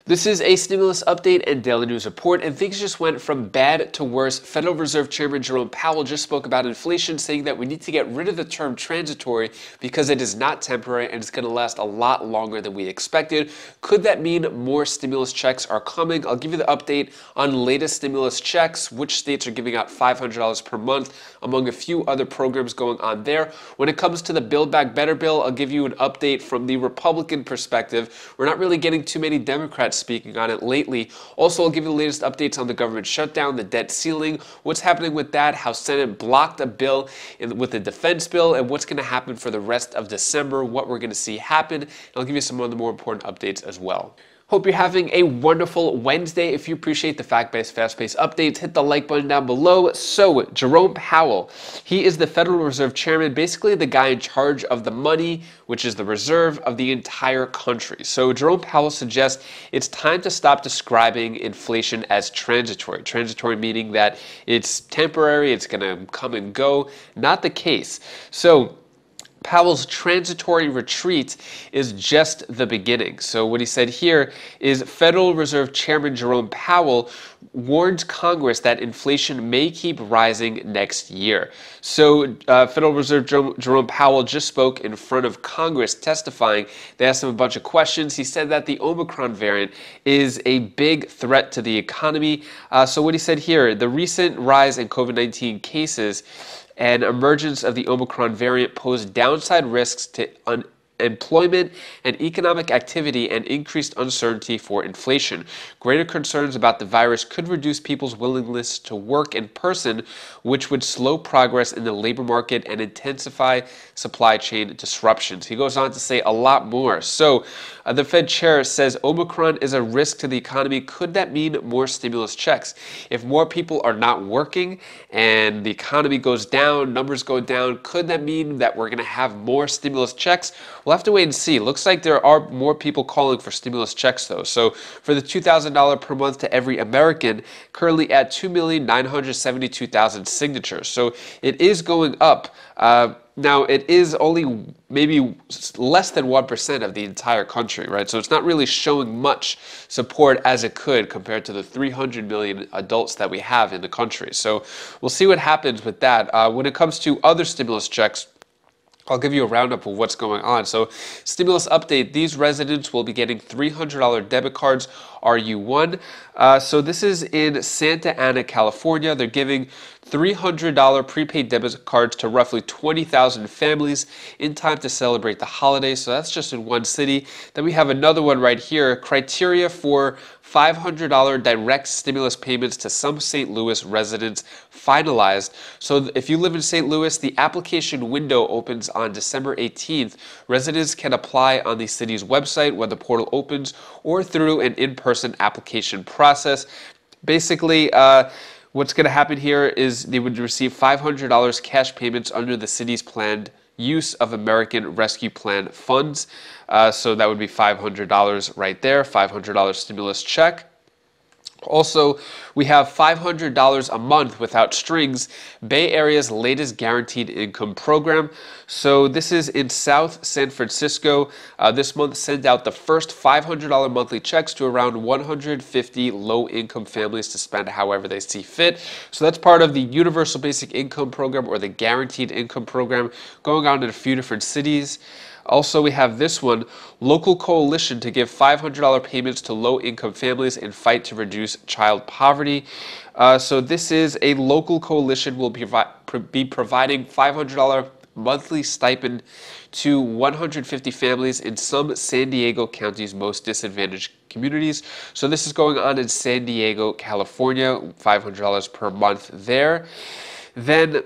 This is a stimulus update and daily news report, and things just went from bad to worse. Federal Reserve Chairman Jerome Powell just spoke about inflation, saying that we need to get rid of the term transitory because it is not temporary and it's going to last a lot longer than we expected. Could that mean more stimulus checks are coming? I'll give you the update on latest stimulus checks, which states are giving out $500 per month, among a few other programs going on there. When it comes to the Build Back Better bill, I'll give you an update from the Republican perspective. We're not really getting too many Democrats speaking on it lately. Also, I'll give you the latest updates on the government shutdown, the debt ceiling, what's happening with that, how Senate blocked a bill with the defense bill, and what's going to happen for the rest of December, what we're going to see happen. And I'll give you some of the more important updates as well. Hope you're having a wonderful Wednesday. If you appreciate the fact-based, fast-paced updates, hit the like button down below. So, Jerome Powell, he is the Federal Reserve Chairman, basically the guy in charge of the money, which is the reserve of the entire country. So, Jerome Powell suggests it's time to stop describing inflation as transitory. Transitory meaning that it's temporary, it's going to come and go. Not the case. So, Powell's transitory retreat is just the beginning. So what he said here is Federal Reserve Chairman Jerome Powell warns Congress that inflation may keep rising next year. So Federal Reserve Jerome Powell just spoke in front of Congress testifying. They asked him a bunch of questions. He said that the Omicron variant is a big threat to the economy. So what he said here, the recent rise in COVID-19 cases and emergence of the Omicron variant pose downside risks to employment and economic activity and increased uncertainty for inflation. Greater concerns about the virus could reduce people's willingness to work in person, which would slow progress in the labor market and intensify supply chain disruptions. He goes on to say a lot more. So the Fed chair says Omicron is a risk to the economy. Could that mean more stimulus checks? If more people are not working and the economy goes down, numbers go down, could that mean that we're going to have more stimulus checks? We'll have to wait and see. Looks like there are more people calling for stimulus checks, though. So for the $2,000 per month to every American, currently at 2,972,000 signatures. So it is going up. Now, it is only maybe less than 1% of the entire country, right? So it's not really showing much support as it could compared to the 300 million adults that we have in the country. So we'll see what happens with that. When it comes to other stimulus checks, I'll give you a roundup of what's going on. So, stimulus update, these residents will be getting $300 debit cards, RU1. So this is in Santa Ana, California. They're giving $300 prepaid debit cards to roughly 20,000 families in time to celebrate the holidays. So that's just in one city. Then we have another one right here, criteria for $500 direct stimulus payments to some St. Louis residents finalized. So if you live in St. Louis, the application window opens on December 18th. Residents can apply on the city's website when the portal opens or through an in-person application process. Basically, what's going to happen here is they would receive $500 cash payments under the city's planned use of American Rescue Plan funds. So that would be $500 right there, $500 stimulus check. Also, we have $500 a month without strings, Bay Area's latest guaranteed income program. So this is in South San Francisco. This month sent out the first $500 monthly checks to around 150 low-income families to spend however they see fit. So that's part of the Universal Basic Income Program or the Guaranteed Income Program going on in a few different cities. Also, we have this one, local coalition to give $500 payments to low-income families and fight to reduce child poverty. So this is a local coalition will be providing $500 monthly stipend to 150 families in some San Diego County's most disadvantaged communities. So this is going on in San Diego, California, $500 per month there. Then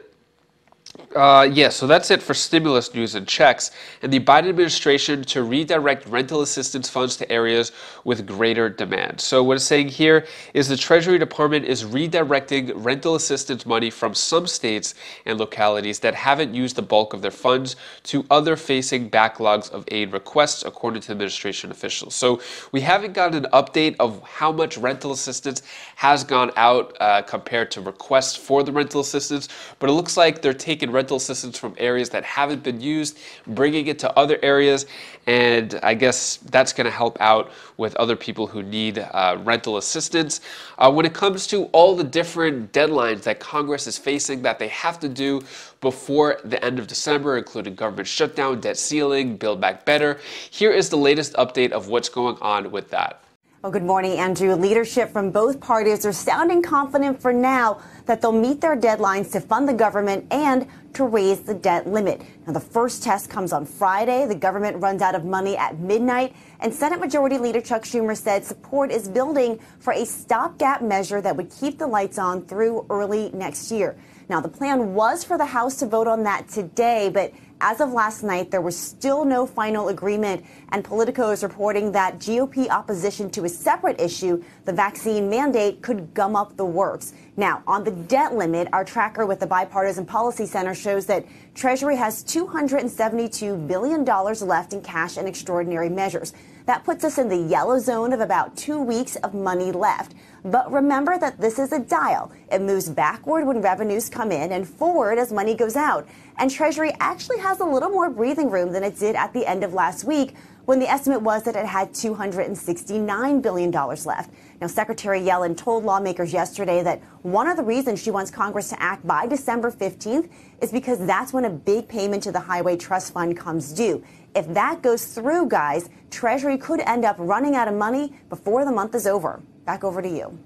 so that's it for stimulus news and checks. And the Biden administration to redirect rental assistance funds to areas with greater demand. So what it's saying here is the Treasury Department is redirecting rental assistance money from some states and localities that haven't used the bulk of their funds to other facing backlogs of aid requests, according to administration officials. So we haven't gotten an update of how much rental assistance has gone out compared to requests for the rental assistance, but it looks like they're taking pulling rental assistance from areas that haven't been used, bringing it to other areas, and I guess that's going to help out with other people who need rental assistance. When it comes to all the different deadlines that Congress is facing that they have to do before the end of December, including government shutdown, debt ceiling, Build Back Better, here is the latest update of what's going on with that. Well, good morning, Andrew. Leadership from both parties are sounding confident for now that they'll meet their deadlines to fund the government and to raise the debt limit. Now, the first test comes on Friday. The government runs out of money at midnight, and Senate Majority Leader Chuck Schumer said support is building for a stopgap measure that would keep the lights on through early next year. Now, the plan was for the House to vote on that today, but as of last night, there was still no final agreement, and Politico is reporting that GOP opposition to a separate issue, the vaccine mandate, could gum up the works. Now, on the debt limit, our tracker with the Bipartisan Policy Center shows that Treasury has $272 billion left in cash and extraordinary measures. That puts us in the yellow zone of about 2 weeks of money left. But remember that this is a dial. It moves backward when revenues come in and forward as money goes out. And Treasury actually has a little more breathing room than it did at the end of last week, when the estimate was that it had $269 billion left. Now, Secretary Yellen told lawmakers yesterday that one of the reasons she wants Congress to act by December 15th is because that's when a big payment to the Highway Trust Fund comes due. If that goes through, guys, Treasury could end up running out of money before the month is over. Back over to you.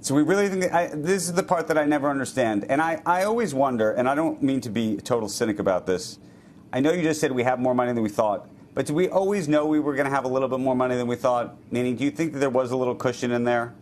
So we really think this is the part that I never understand. And I always wonder, and I don't mean to be a total cynic about this. I know you just said we have more money than we thought, but do we always know we were going to have a little bit more money than we thought? Meaning, do you think that there was a little cushion in there?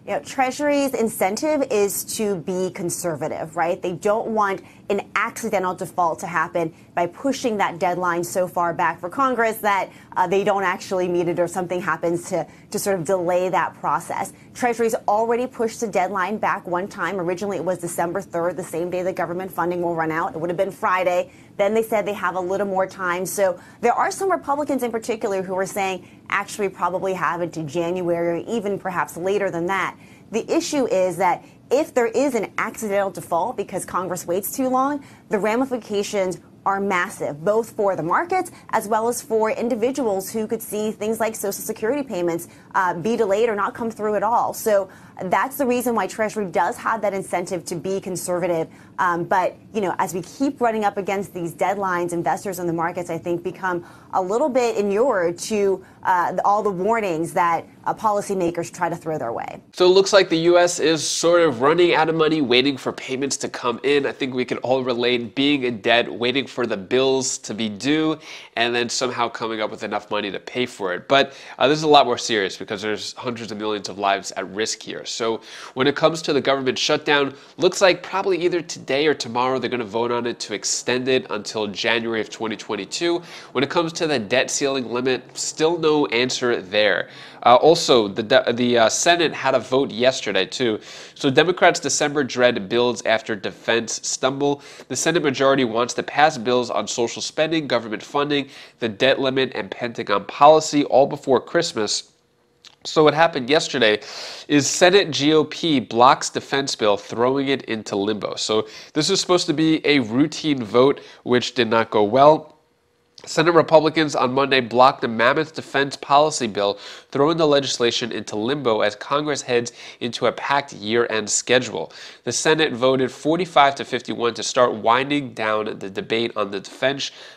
You know, Treasury's incentive is to be conservative, right? They don't want an accidental default to happen by pushing that deadline so far back for Congress that they don't actually meet it or something happens to sort of delay that process. Treasury's already pushed the deadline back one time. Originally, it was December 3rd, the same day the government funding will run out. It would have been Friday. Then they said they have a little more time. So there are some Republicans in particular who are saying actually probably have it to January or even perhaps later than that. The issue is that if there is an accidental default because Congress waits too long, the ramifications are massive, both for the markets as well as for individuals who could see things like Social Security payments be delayed or not come through at all. So that's the reason why Treasury does have that incentive to be conservative. But, you know, as we keep running up against these deadlines, investors in the markets, I think, become a little bit inured to all the warnings that policymakers try to throw their way. So it looks like the U.S. is sort of running out of money, waiting for payments to come in. I think we can all relate being in debt, waiting for the bills to be due, and then somehow coming up with enough money to pay for it. But this is a lot more serious because there's hundreds of millions of lives at risk here. So when it comes to the government shutdown, looks like probably either today or tomorrow they're going to vote on it to extend it until January of 2022. When it comes to the debt ceiling limit, still no answer there. Also, the Senate had a vote yesterday, too. So Democrats' December dread builds after defense stumble. The Senate majority wants to pass bills on social spending, government funding, the debt limit, and Pentagon policy all before Christmas. So what happened yesterday is Senate GOP blocks defense bill, throwing it into limbo. So this was supposed to be a routine vote, which did not go well. Senate Republicans on Monday blocked the mammoth defense policy bill, throwing the legislation into limbo as Congress heads into a packed year-end schedule. The Senate voted 45 to 51 to start winding down the debate on the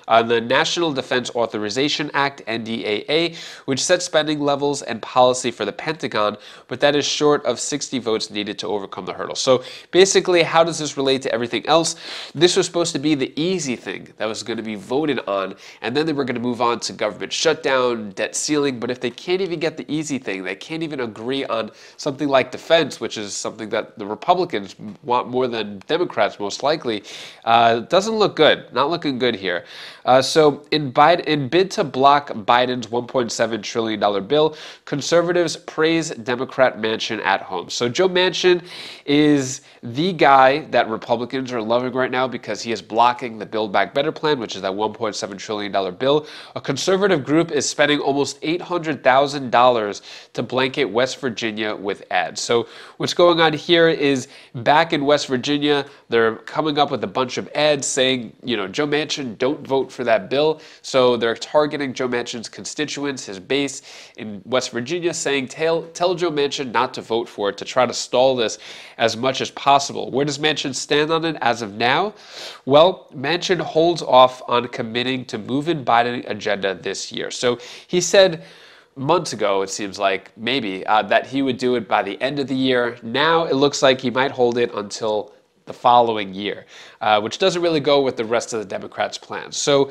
the National Defense Authorization Act, NDAA, which sets spending levels and policy for the Pentagon, but that is short of 60 votes needed to overcome the hurdle. So basically, how does this relate to everything else? This was supposed to be the easy thing that was going to be voted on, and then they were going to move on to government shutdown, debt ceiling. But if they can't even get the easy thing, they can't even agree on something like defense, which is something that the Republicans want more than Democrats most likely, doesn't look good. Not looking good here. So in bid to block Biden's $1.7 trillion bill, conservatives praise Democrat Manchin at home. So Joe Manchin is the guy that Republicans are loving right now because he is blocking the Build Back Better plan, which is that $1.7 trillion trillion bill. A conservative group is spending almost $800,000 to blanket West Virginia with ads. So what's going on here is back in West Virginia, they're coming up with a bunch of ads saying, you know, Joe Manchin, don't vote for that bill. So they're targeting Joe Manchin's constituents, his base in West Virginia, saying, tell Joe Manchin not to vote for it, to try to stall this as much as possible. Where does Manchin stand on it as of now? Well, Manchin holds off on committing to move in Biden agenda this year. So he said months ago, it seems like, maybe, that he would do it by the end of the year. Now it looks like he might hold it until the following year, which doesn't really go with the rest of the Democrats' plans. So,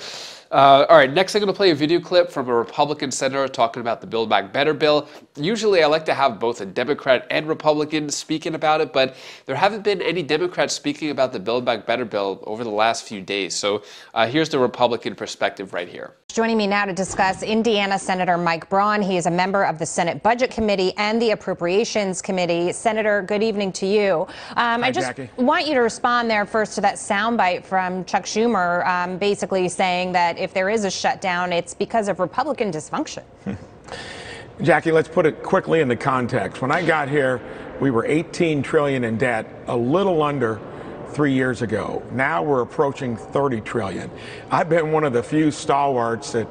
all right, next I'm going to play a video clip from a Republican senator talking about the Build Back Better bill. Usually I like to have both a Democrat and Republican speaking about it, but there haven't been any Democrats speaking about the Build Back Better bill over the last few days. So here's the Republican perspective right here. Joining me now to discuss, Indiana Senator Mike Braun. He is a member of the Senate Budget Committee and the Appropriations Committee. Senator, good evening to you. I just Jackie. want you to respond there first to that soundbite from Chuck Schumer, basically saying that if there is a shutdown, it's because of Republican dysfunction. Jackie, let's put it quickly into context. When I got here, we were $18 trillion in debt, a little under 3 years ago. Now we're approaching $30 trillion. I've been one of the few stalwarts that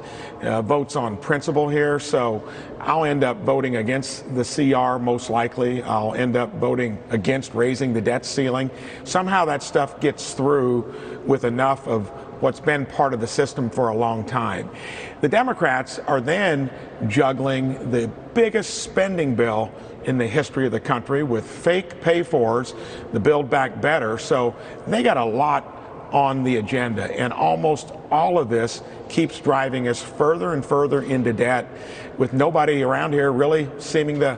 votes on principle here, so I'll end up voting against the CR most likely. I'll end up voting against raising the debt ceiling. Somehow that stuff gets through with enough of what's been part of the system for a long time. The Democrats are then juggling the biggest spending bill in the history of the country with fake pay-fors, the Build Back Better. So they got a lot on the agenda, and almost all of this keeps driving us further and further into debt, with nobody around here really seeming to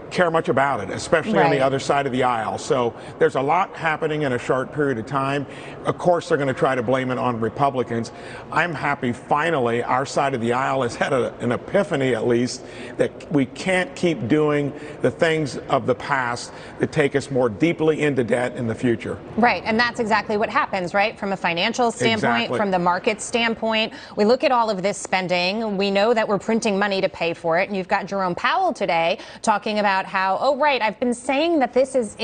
care much about it, especially on the other side of the aisle. So there's a lot happening in a short period of time. Of course, they're going to try to blame it on Republicans. I'm happy finally our side of the aisle has had an epiphany, at least, that we can't keep doing the things of the past that take us more deeply into debt in the future. Right, and that's exactly what happens, right? From a financial standpoint, from the market standpoint, we look at all of this spending. We know that we're printing money to pay for it, and you've got Jerome Powell today talking about how, oh, right, I've been saying that this is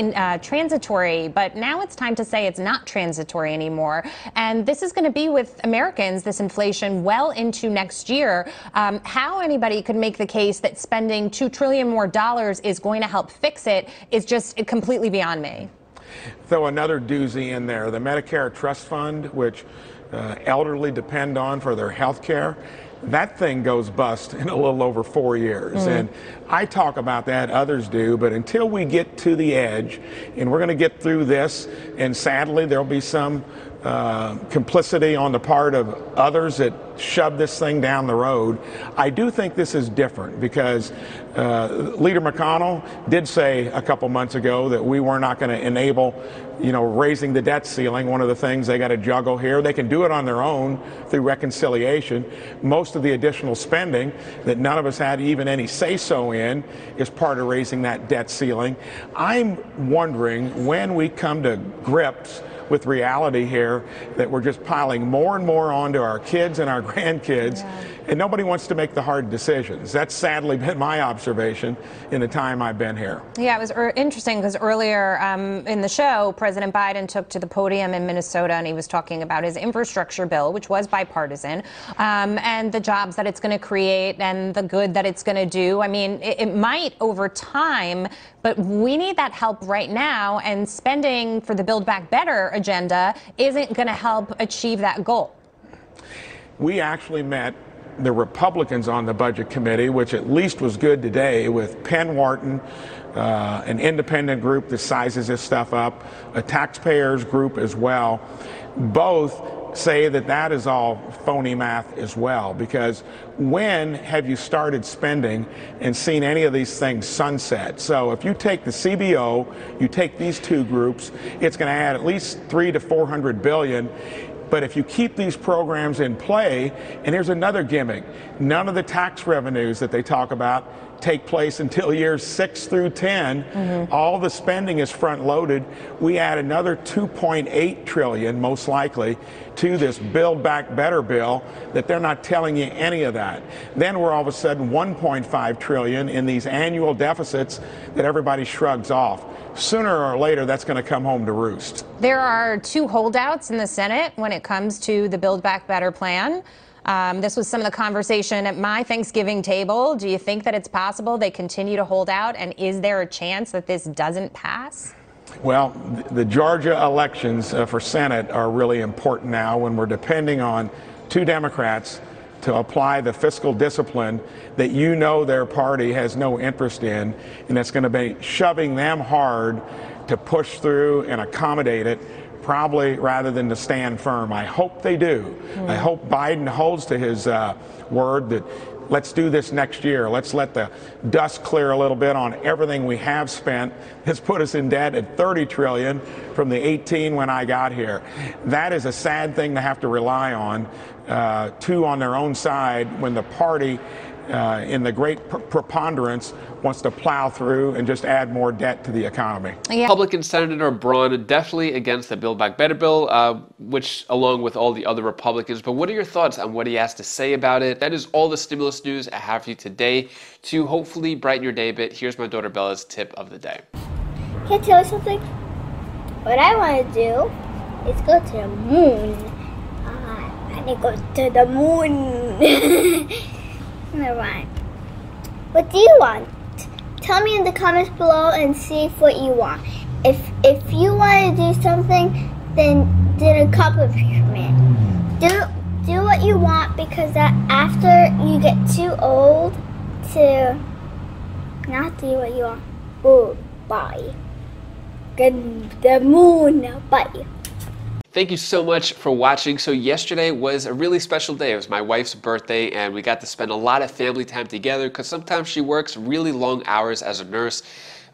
transitory, but now it's time to say it's not transitory anymore. And this is going to be with Americans, this inflation, well into next year. How anybody could make the case that spending $2 trillion more is going to help fix it is just completely beyond me. Throw another doozy in there, the Medicare Trust Fund, which elderly depend on for their health care. That thing goes bust in a little over 4 years. And I talk about that, others do, but until we get to the edge, and we're going to get through this, and sadly there'll be some complicity on the part of others that shove this thing down the road. I do think this is different because Leader McConnell did say a couple months ago that we were not going to enable, raising the debt ceiling. One of the things they got to juggle here, they can do it on their own through reconciliation. Most of the additional spending that none of us had even any say-so in is part of raising that debt ceiling. I'm wondering when we come to grips with reality here that we're just piling more and more onto our kids and our grandkids, and nobody wants to make the hard decisions. That's sadly been my observation in the time I've been here. Yeah, it was interesting because earlier in the show, President Biden took to the podium in Minnesota and he was talking about his infrastructure bill, which was bipartisan, and the jobs that it's going to create and the good that it's going to do. I mean, it might over time, but we need that help right now, and spending for the Build Back Better agenda isn't going to help achieve that goal. We actually met the Republicans on the Budget Committee, which at least was good today, with Penn Wharton, an independent group that sizes this stuff up, a taxpayers group as well. Both say that that is all phony math as well, because when have you started spending and seen any of these things sunset? So if you take the CBO, you take these two groups, it's going to add at least $300 to $400 billion. But if you keep these programs in play, and here's another gimmick, none of the tax revenues that they talk about take place until years 6 through 10. All the spending is front loaded. We add another $2.8 trillion, most likely, to this Build Back Better bill that they're not telling you any of that. Then we're all of a sudden $1.5 trillion in these annual deficits that everybody shrugs off. Sooner or later, that's going to come home to roost. There are 2 holdouts in the Senate when it comes to the Build Back Better plan. This was some of the conversation at my Thanksgiving table. Do you think that it's possible they continue to hold out? And is there a chance that this doesn't pass? Well, the Georgia elections for Senate are really important now when we're depending on 2 Democrats to apply the fiscal discipline that you know their party has no interest in, and it's going to be shoving them hard to push through and accommodate it, probably rather than to stand firm. I hope they do. I hope Biden holds to his word that let's do this next year. Let's let the dust clear a little bit on everything we have spent. It's put us in debt at $30 trillion from the 18 when I got here. That is a sad thing to have to rely on, 2 on their own side when the party in the great preponderance wants to plow through and just add more debt to the economy. Yeah. Republican Senator Braun definitely against the Build Back Better bill, which along with all the other Republicans. But what are your thoughts on what he has to say about it? That is all the stimulus news I have for you today to hopefully brighten your day a bit. Here's my daughter Bella's tip of the day. Can I tell you something? What I want to do is go to the moon. I want to go to the moon. Never mind. What do you want? Tell me in the comments below and see what you want. If you want to do something, then do an accomplishment. Do what you want, because that after you get too old to not do what you want. Oh, bye. The moon. Bye. Thank you so much for watching. So yesterday was a really special day. It was my wife's birthday, and we got to spend a lot of family time together because sometimes she works really long hours as a nurse.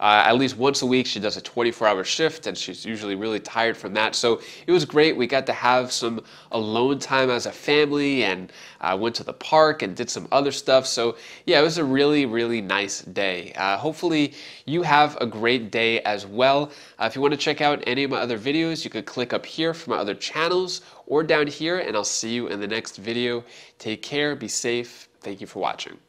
At least once a week, she does a 24-hour shift, and she's usually really tired from that. So it was great. We got to have some alone time as a family, and went to the park and did some other stuff. So yeah, it was a really, really nice day. Hopefully you have a great day as well. If you want to check out any of my other videos, you could click up here for my other channels or down here, and I'll see you in the next video. Take care, be safe. Thank you for watching.